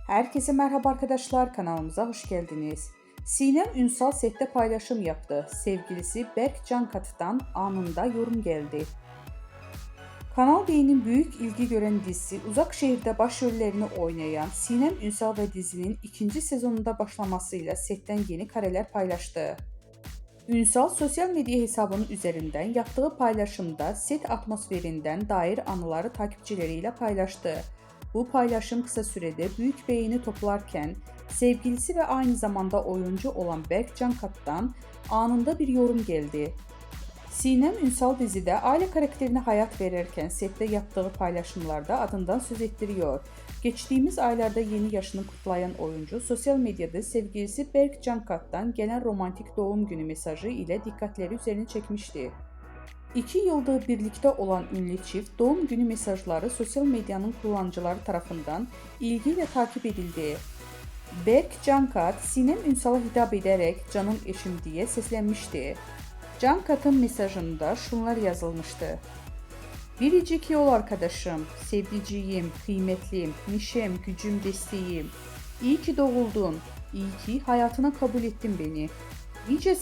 Herkese merhaba arkadaşlar, kanalımıza hoş geldiniz. Sinem Ünsal sette paylaşım yaptı. Sevgilisi Berk Cankatı'dan anında yorum geldi. Kanal D'nin büyük ilgi gören dizisi Uzak Şehir'de başrollerini oynayan Sinem Ünsal ve dizinin ikinci sezonunda başlamasıyla setten yeni kareler paylaştı. Ünsal sosyal medya hesabının üzerinden yaptığı paylaşımda set atmosferinden dair anıları takipçileriyle paylaştı. Bu paylaşım kısa sürede büyük beğeni toplarken sevgilisi ve aynı zamanda oyuncu olan Berk Cankat'tan anında bir yorum geldi. Sinem Ünsal dizide aile karakterine hayat verirken sette yaptığı paylaşımlarda adından söz ettiriyor. Geçtiğimiz aylarda yeni yaşını kutlayan oyuncu sosyal medyada sevgilisi Berk Cankat'tan gelen romantik doğum günü mesajı ile dikkatleri üzerine çekmişti. 2 yıldır birlikte olan ünlü çift doğum günü mesajları sosyal medyanın kullanıcıları tarafından ilgiyle takip edildi. Berk Cankat, Sinem Ünsal'a hitap ederek "Canım eşim" diye seslenmişti. Cankat'ın mesajında şunlar yazılmıştı: "Biricik yol arkadaşım, sevdiceğim, kıymetlim, neşem, gücüm, desteğim. İyi ki doğuldun, iyi ki hayatına kabul ettin beni. Nice